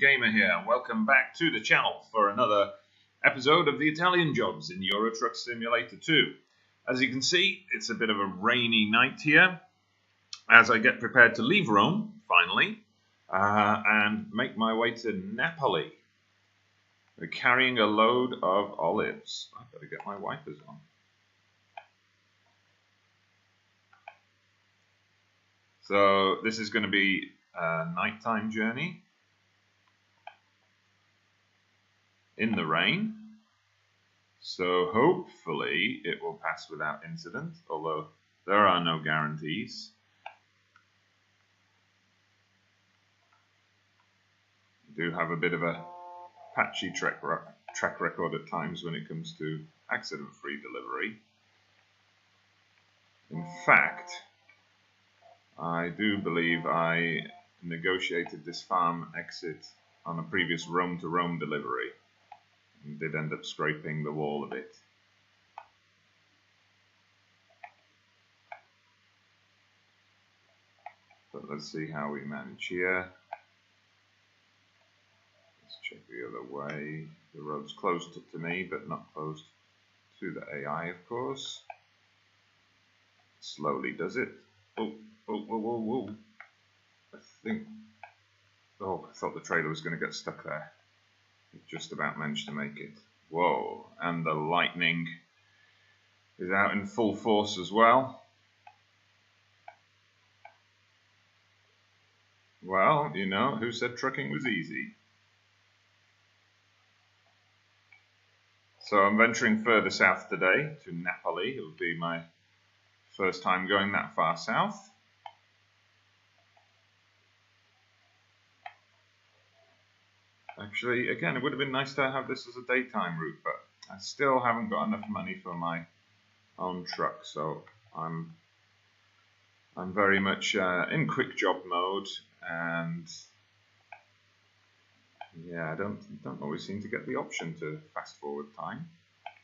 Gamer here. Welcome back to the channel for another episode of the Italian jobs in Euro Truck Simulator 2. As you can see, it's a bit of a rainy night here as I get prepared to leave Rome, finally, and make my way to Napoli. We're carrying a load of olives. I better get my wipers on. So this is going to be a nighttime journey in the rain. So hopefully it will pass without incident, although there are no guarantees. I do have a bit of a patchy track record at times when it comes to accident-free delivery. In fact, I do believe I negotiated this farm exit on a previous Rome to Rome delivery and did end up scraping the wall a bit. But let's see how we manage here. Let's check the other way. The road's closed to me, but not closed to the AI, of course. Slowly does it. Oh, whoa, whoa, whoa, whoa. I thought the trailer was going to get stuck there. It just about managed to make it. Whoa, and the lightning is out in full force as well. Well, you know, who said trucking was easy? So I'm venturing further south today to Napoli. It will be my first time going that far south. Actually, again, it would have been nice to have this as a daytime route, but I still haven't got enough money for my own truck, so I'm very much in quick job mode, and yeah, I don't always seem to get the option to fast forward time.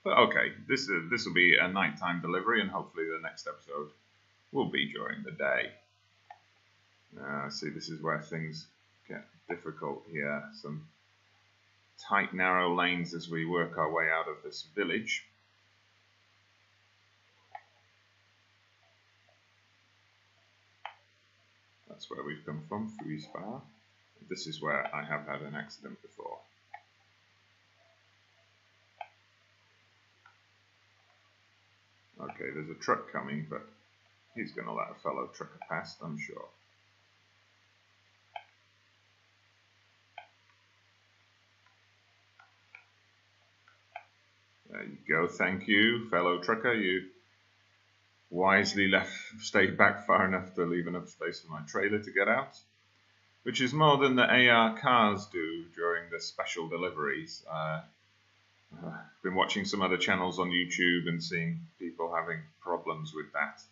But okay, this will be a nighttime delivery, and hopefully the next episode will be during the day. See, this is where things get difficult here. Some tight, narrow lanes as we work our way out of this village. That's where we've come from, Spa. This is where I have had an accident before. Okay, there's a truck coming, but he's going to let a fellow trucker past, I'm sure. There you go, thank you, fellow trucker. You wisely stayed back far enough to leave enough space for my trailer to get out, which is more than the AR cars do during the special deliveries. I've been watching some other channels on YouTube and seeing people having problems with that.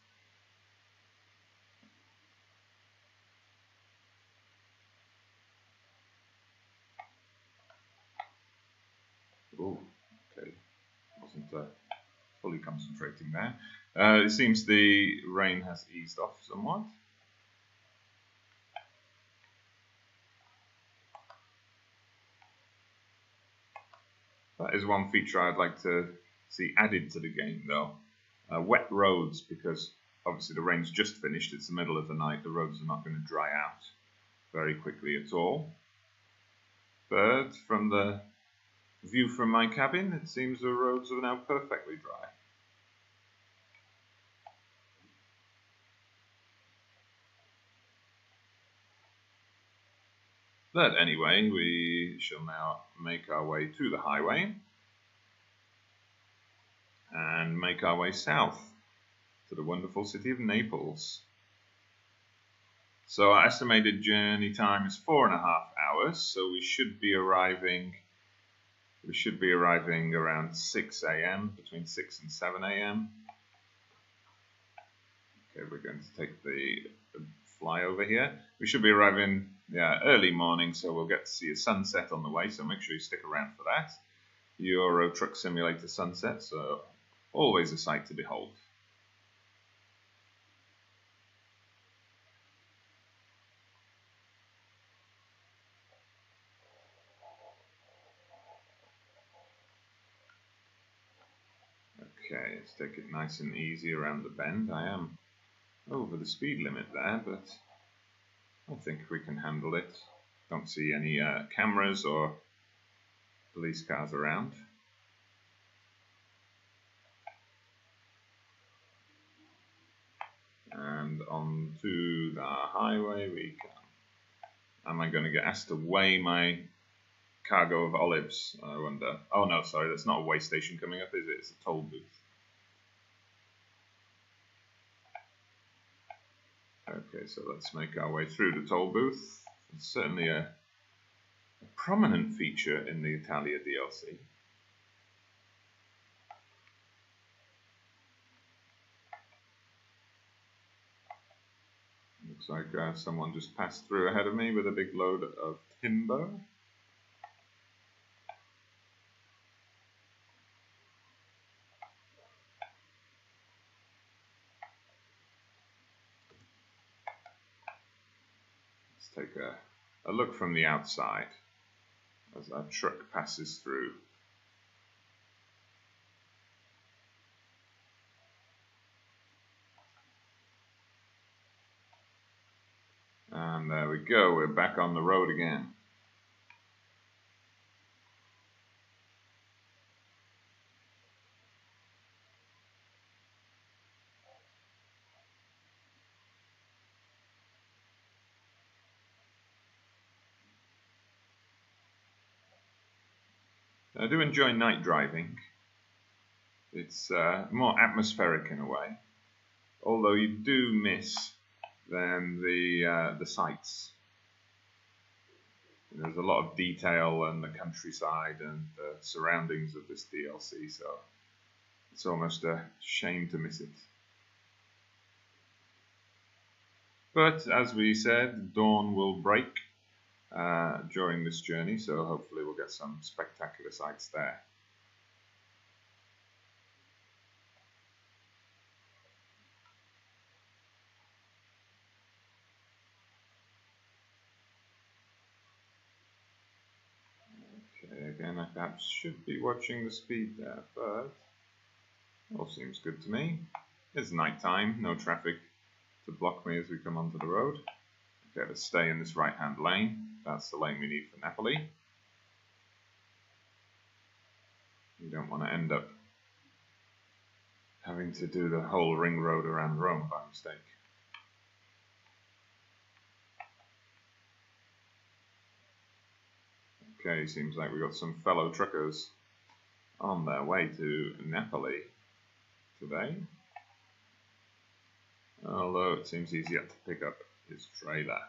Ooh, okay. Wasn't fully concentrating there. It seems the rain has eased off somewhat. That is one feature I'd like to see added to the game, though. Wet roads, because obviously the rain's just finished, it's the middle of the night, the roads are not going to dry out very quickly at all. But from the view from my cabin, it seems the roads are now perfectly dry. But anyway, we shall now make our way to the highway and make our way south to the wonderful city of Naples. So our estimated journey time is 4.5 hours, so we should be arriving around 6 AM, between 6 and 7 AM. Okay, we're going to take the flyover here. We should be arriving early morning, so we'll get to see a sunset on the way, so make sure you stick around for that. Euro Truck Simulator sunset, so always a sight to behold. Okay, let's take it nice and easy around the bend. I am over the speed limit there, but I think we can handle it. Don't see any cameras or police cars around. And onto the highway we come. Am I going to get asked to weigh my cargo of olives? I wonder. Oh no, sorry, that's not a weigh station coming up, is it? It's a toll booth. Okay, so let's make our way through the toll booth. It's certainly a prominent feature in the Italia DLC. Looks like someone just passed through ahead of me with a big load of timber. Let's take a look from the outside as our truck passes through. And there we go, we're back on the road again. I do enjoy night driving. It's more atmospheric in a way, although you do miss then the sights. There's a lot of detail in the countryside and the surroundings of this DLC, so it's almost a shame to miss it. But as we said, dawn will break during this journey, so hopefully we'll get some spectacular sights there. Okay, again, I perhaps should be watching the speed there, but all seems good to me. It's night time, no traffic to block me as we come onto the road. Okay, let's stay in this right-hand lane. That's the lane we need for Napoli. You don't want to end up having to do the whole ring road around Rome by mistake. Okay, seems like we've got some fellow truckers on their way to Napoli today. Although it seems he's yet to pick up his trailer.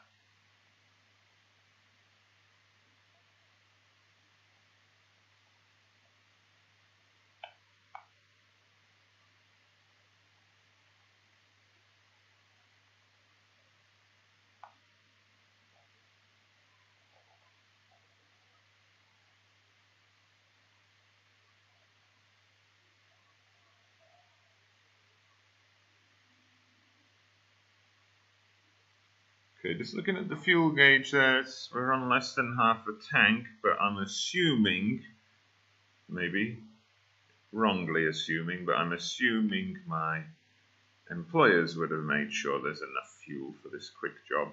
Okay, just looking at the fuel gauge there, we're on less than half a tank, but I'm assuming, maybe wrongly assuming, but I'm assuming my employers would have made sure there's enough fuel for this quick job.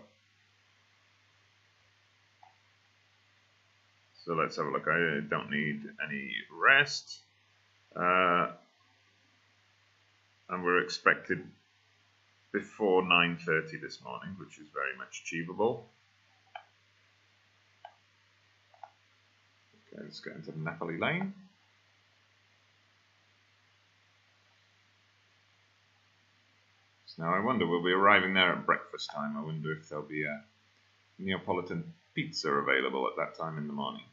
So let's have a look. I don't need any rest. And we're expected before 9:30 this morning, which is very much achievable. Okay, let's get into the Napoli lane. So now I wonder, we'll be arriving there at breakfast time. I wonder if there'll be a Neapolitan pizza available at that time in the morning.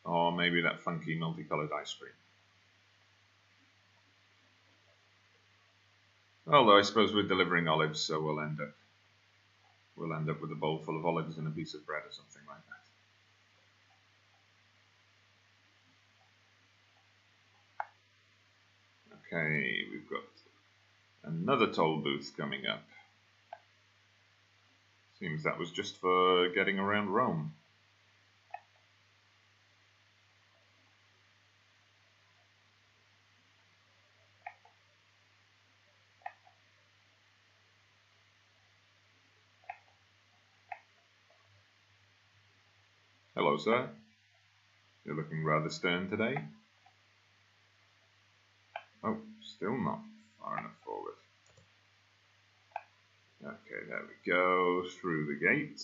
Or maybe that funky multicolored ice cream. Although I suppose we're delivering olives, so we'll end up with a bowl full of olives and a piece of bread or something like that. Okay, we've got another toll booth coming up. Seems that was just for getting around Rome. Hello, sir. You're looking rather stern today. Oh, still not far enough forward. Okay, there we go, through the gate.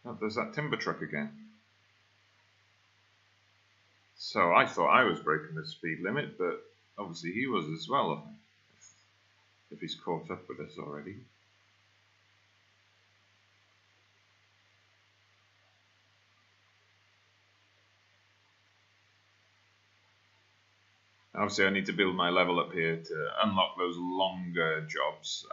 Oh, there's that timber truck again. So I thought I was breaking the speed limit, but obviously he was as well, if he's caught up with us already. Obviously I need to build my level up here to unlock those longer jobs.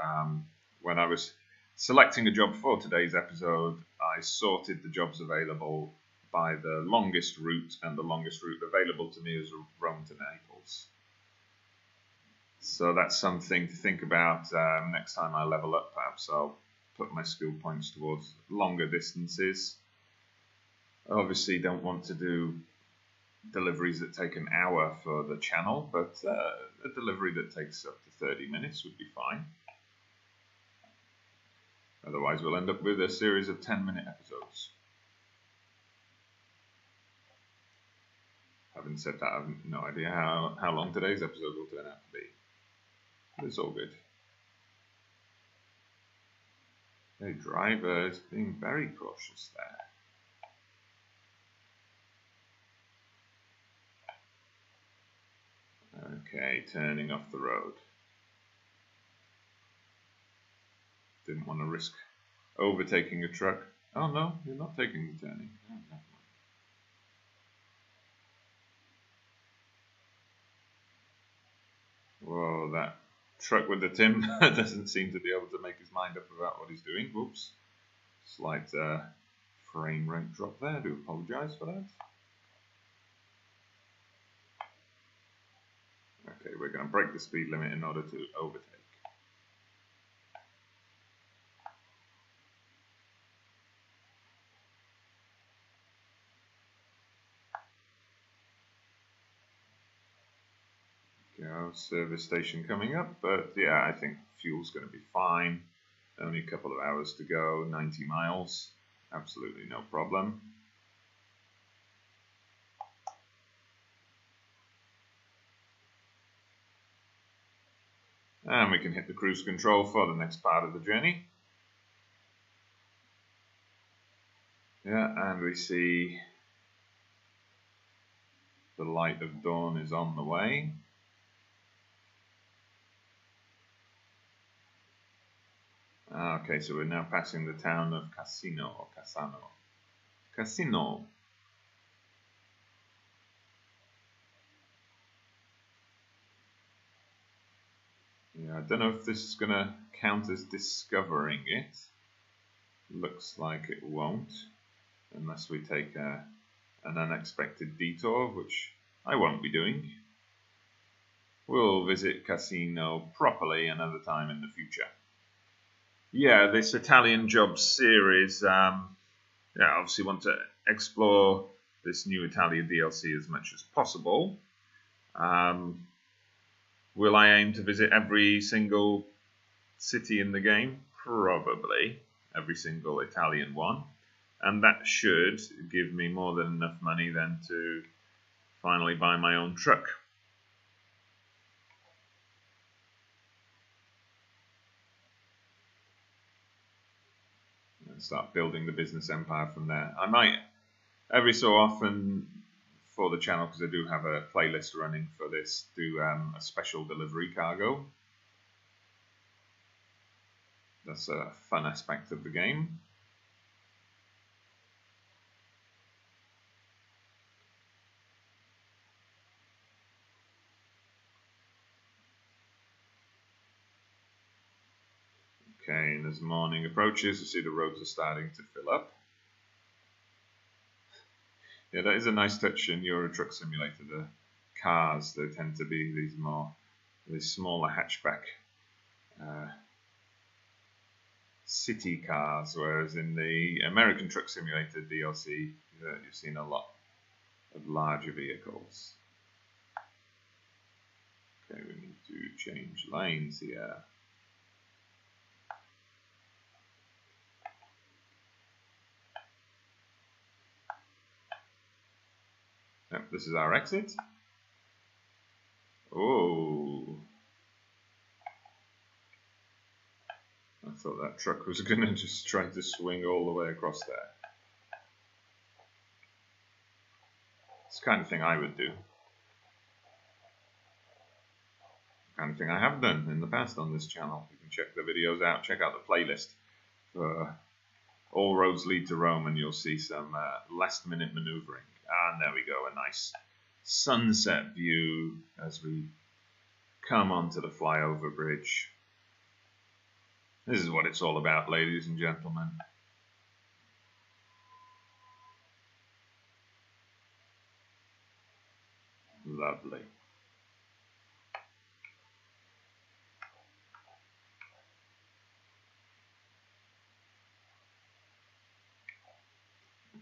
When I was selecting a job for today's episode, I sorted the jobs available by the longest route, and the longest route available to me is Rome to Naples. So that's something to think about next time I level up. Perhaps I'll put my skill points towards longer distances. I obviously don't want to do deliveries that take an hour for the channel, but a delivery that takes up to 30 minutes would be fine. Otherwise we'll end up with a series of 10-minute episodes. Having said that, I have no idea how long today's episode will turn out to be. But it's all good. The driver is being very cautious there. Okay, turning off the road. Didn't want to risk overtaking a truck. Oh no, you're not taking the turning. Oh, never mind. Whoa, that truck with the Tim doesn't seem to be able to make his mind up about what he's doing. Whoops. Slight frame rate drop there. I do apologise for that. Okay, we're going to break the speed limit in order to overtake. Go, service station coming up, but yeah, I think fuel's going to be fine. Only a couple of hours to go, 90 miles, absolutely no problem. And we can hit the cruise control for the next part of the journey. Yeah, and we see the light of dawn is on the way. Okay, so we're now passing the town of Casino, or Cassano. Casino. Yeah, I don't know if this is going to count as discovering it. Looks like it won't, unless we take an unexpected detour, which I won't be doing. We'll visit Casino properly another time in the future. Yeah, this Italian Jobs series, obviously want to explore this new Italia DLC as much as possible. Will I aim to visit every single city in the game? Probably. Every single Italian one. And that should give me more than enough money then to finally buy my own truck. And start building the business empire from there. I might, every so often, for the channel, because I do have a playlist running for this, do a special delivery cargo. That's a fun aspect of the game. Okay, and as morning approaches, you see the roads are starting to fill up. Yeah, that is a nice touch in Euro Truck Simulator. The cars, they tend to be these smaller hatchback city cars, whereas in the American Truck Simulator DLC, you've seen a lot of larger vehicles. Okay, we need to change lanes here. Yep, this is our exit. Oh, I thought that truck was going to just try to swing all the way across there. It's the kind of thing I would do. The kind of thing I have done in the past on this channel. You can check the videos out, check out the playlist for All Roads Lead to Rome, and you'll see some last-minute maneuvering. And there we go, a nice sunset view as we come onto the flyover bridge. This is what it's all about, ladies and gentlemen. Lovely.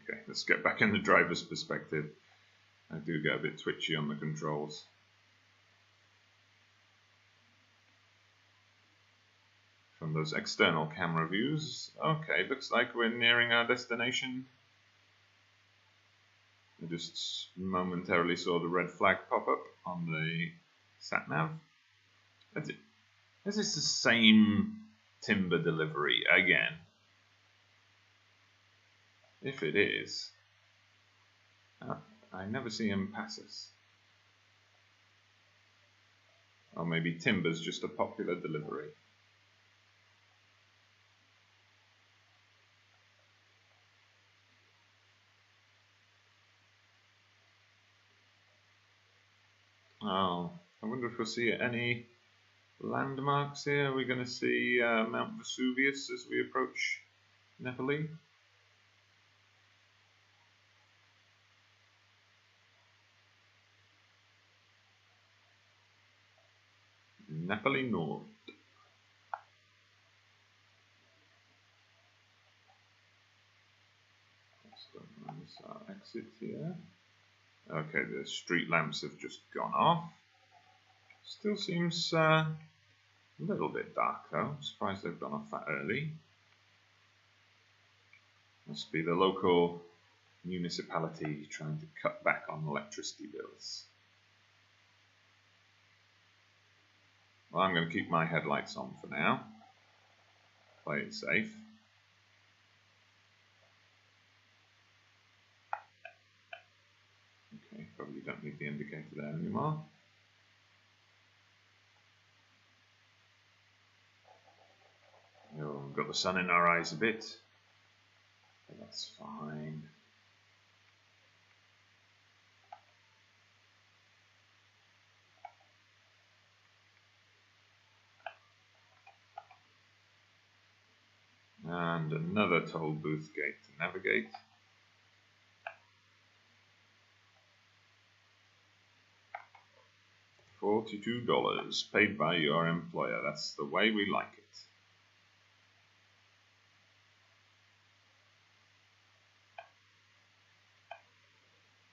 Okay, let's get back in the driver's perspective. I do get a bit twitchy on the controls. From those external camera views. Okay, looks like we're nearing our destination. I just momentarily saw the red flag pop up on the sat-nav. Is this the same timber delivery again? If it is, I never see him pass us. Or maybe timber's just a popular delivery. Oh, I wonder if we'll see any landmarks here. Are we going to see Mount Vesuvius as we approach Napoli? Napoli North. That's our exit here. Okay, the street lamps have just gone off. Still seems a little bit dark though. I'm surprised they've gone off that early. Must be the local municipality trying to cut back on electricity bills. Well, I'm going to keep my headlights on for now. Play it safe. Okay, probably don't need the indicator there anymore. Oh, we've got the sun in our eyes a bit. But that's fine. And another toll booth gate to navigate. $42 paid by your employer. That's the way we like it.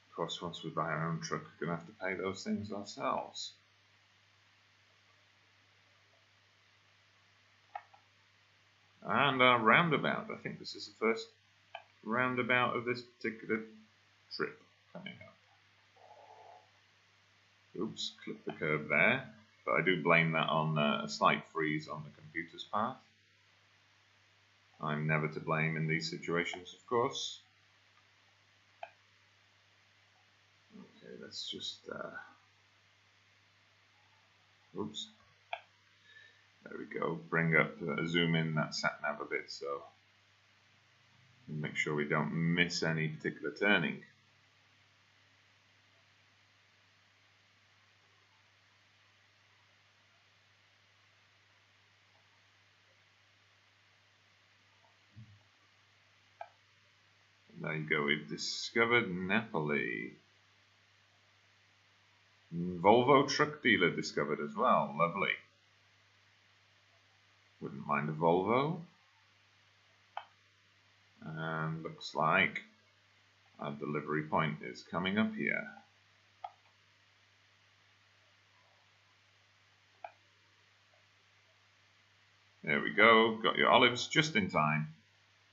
Of course, once we buy our own truck, we're going to have to pay those things ourselves. And our roundabout. I think this is the first roundabout of this particular trip coming up. Oops, clip the curb there. But I do blame that on a slight freeze on the computer's part. I'm never to blame in these situations, of course. Okay, let's just... oops. There we go. Bring up, zoom in that sat-nav a bit so make sure we don't miss any particular turning. There you go, we've discovered Napoli. Volvo truck dealer discovered as well, lovely. Wouldn't mind a Volvo. And looks like our delivery point is coming up here. There we go, got your olives just in time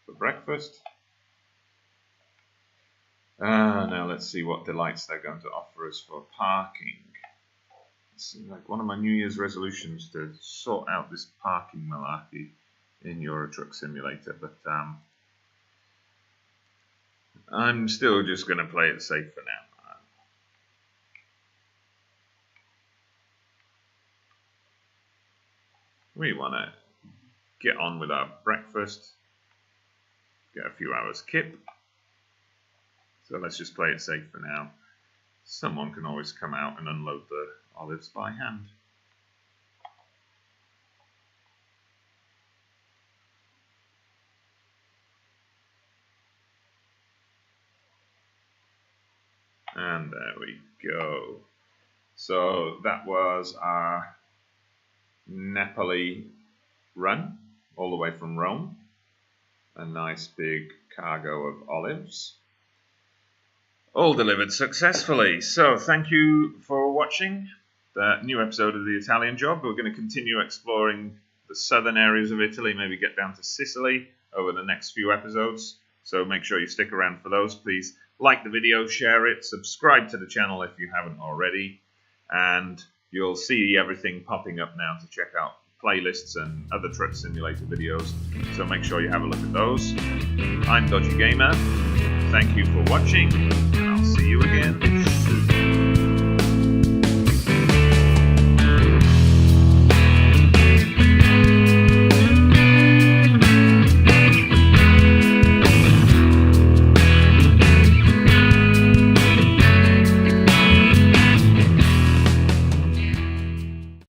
for breakfast. Now let's see what delights they're going to offer us for parking. It's like one of my New Year's resolutions to sort out this parking malarkey in Euro Truck Simulator, but I'm still just going to play it safe for now. We want to get on with our breakfast, get a few hours kip. So let's just play it safe for now. Someone can always come out and unload the olives by hand. And there we go. So that was our Napoli run, all the way from Rome. A nice big cargo of olives. All delivered successfully. So thank you for watching the new episode of The Italian Job. We're going to continue exploring the southern areas of Italy, maybe get down to Sicily over the next few episodes. So make sure you stick around for those. Please like the video, share it, subscribe to the channel if you haven't already. And you'll see everything popping up now to check out playlists and other Truck Simulator videos. So make sure you have a look at those. I'm Dodgy Gamer. Thank you for watching, and I'll see you again